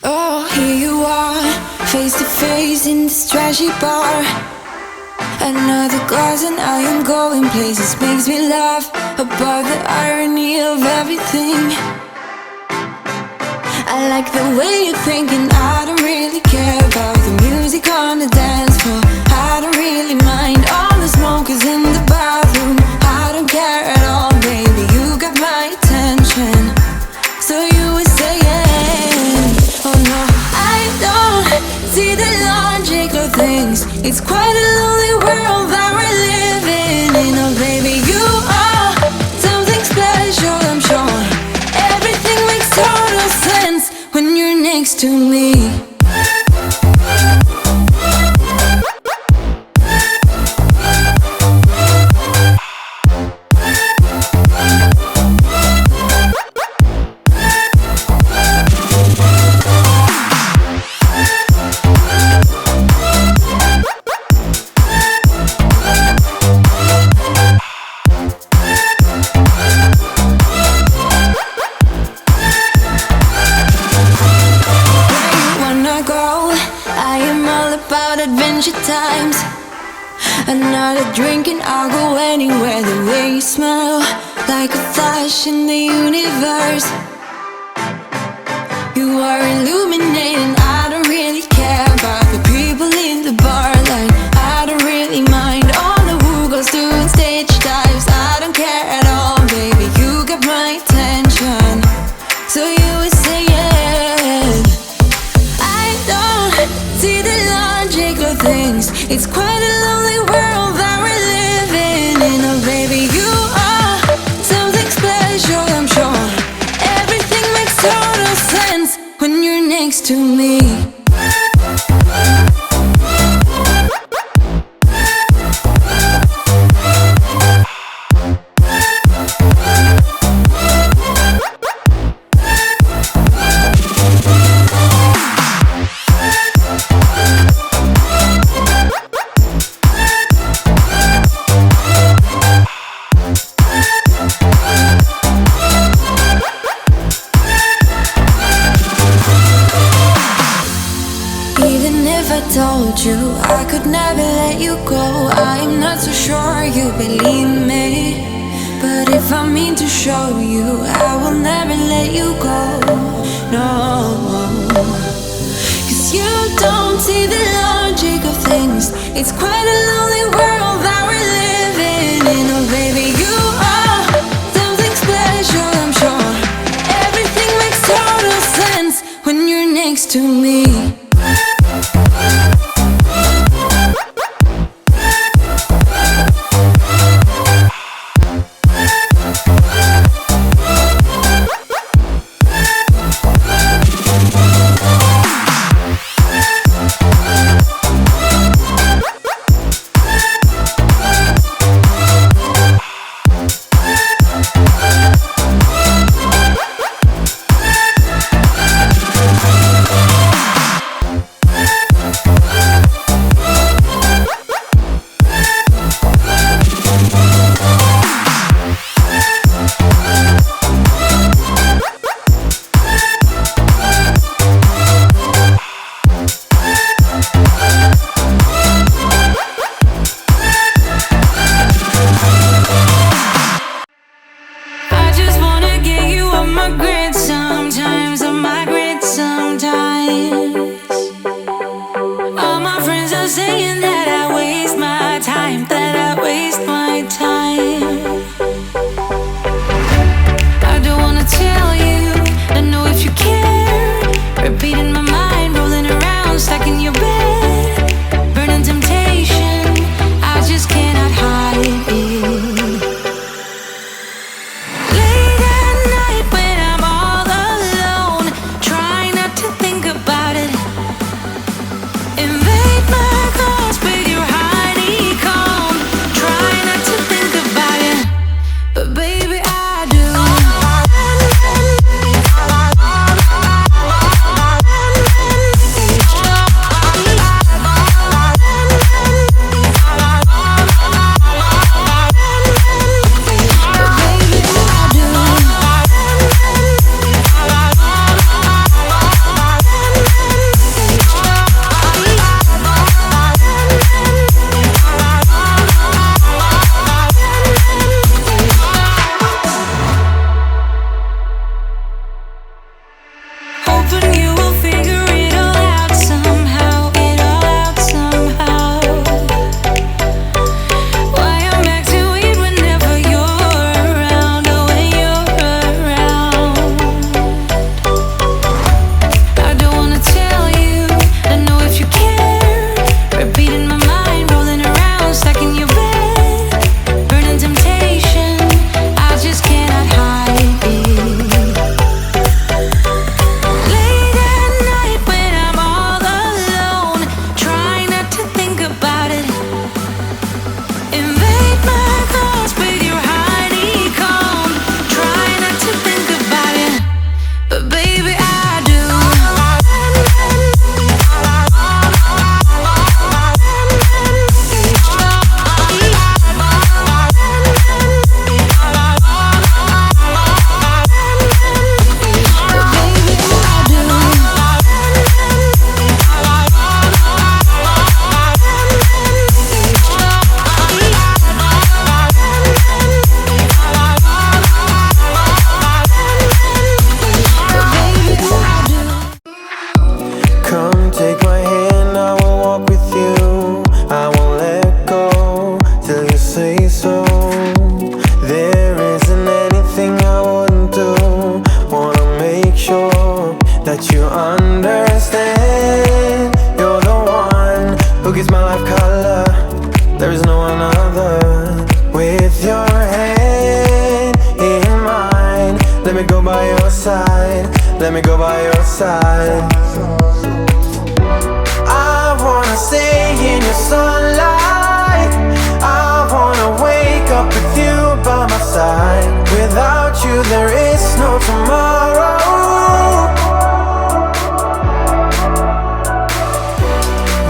Oh, here you are, face to face in this trashy bar. Another glass and I am going places. Makes me laugh about the irony of everything. I like the way you're thinking. I don't really care about the music on the dance floor. I don't really mind all the smokers in the bathroom. I don't care at all, baby, you got my attention. So you were saying, oh no, I don't see the logic of things. It's quite a lonely world that we're living in. Oh baby, you are something special, I'm sure. Everything makes total sense when you're next to me. Times another drink and I'll go anywhere. The way you smell, like a flash in the universe. You are illuminating. I don't really care about the people in the bar line. I don't really mind all the who goes doing stage dives. I don't care at all, baby, you got my attention. So you were saying, I don't see the logic of things. It's quite a lonely world that we're living in. Oh baby, you are something special, I'm sure. Everything makes total sense when you're next to me. Told you I could never let you go. I'm not so sure you believe me, but if I mean to show you, I will never let you go. No, 'cause you don't see the logic of things. It's quite a lonely world that we're living in. Oh baby, you are something special, I'm sure. Everything makes total sense when you're next to me. that you understand. You're the one who gives my life color. There is no one other. With your hand in mine, let me go by your side. Let me go by your side. I wanna stay in your sunlight. I wanna wake up with you by my side. Without you there is no tomorrow.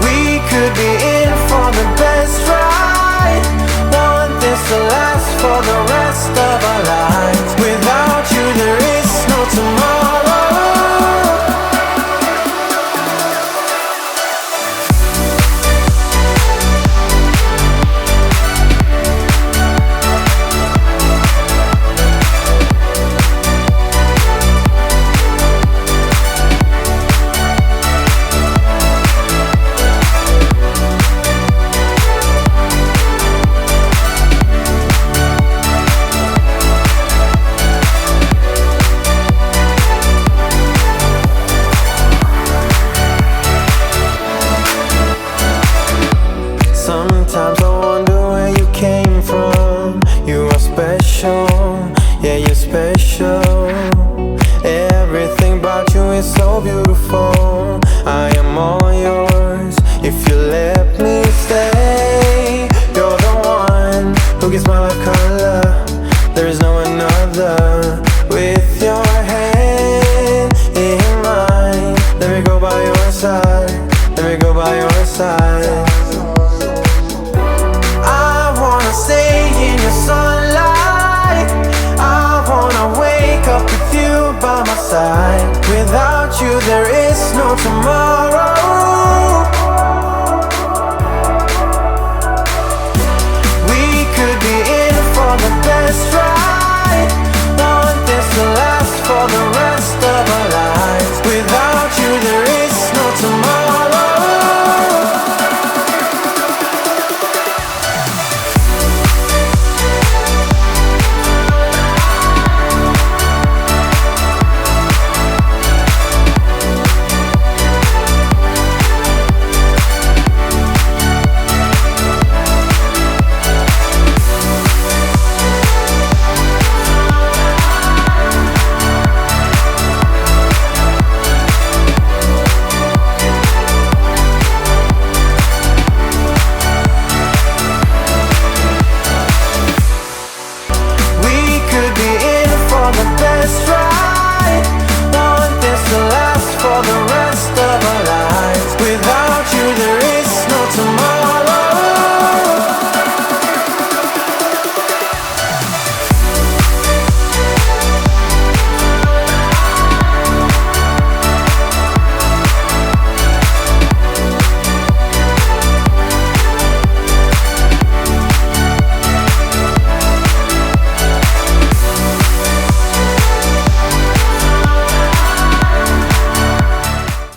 We could be in for the best ride. Want this to last for the rest of our lives. Without you there is no tomorrow. Sometimes I wonder where you came from. You are special, yeah, you're special. Everything about you is so beautiful. I am all yours if you let me stay. You're the one who gives my life color. There is no another. With your hand in mine, let me go by your side. Let me go by your side. Stay in your sunlight. I wanna wake up with you by my side. Without you there is no tomorrow.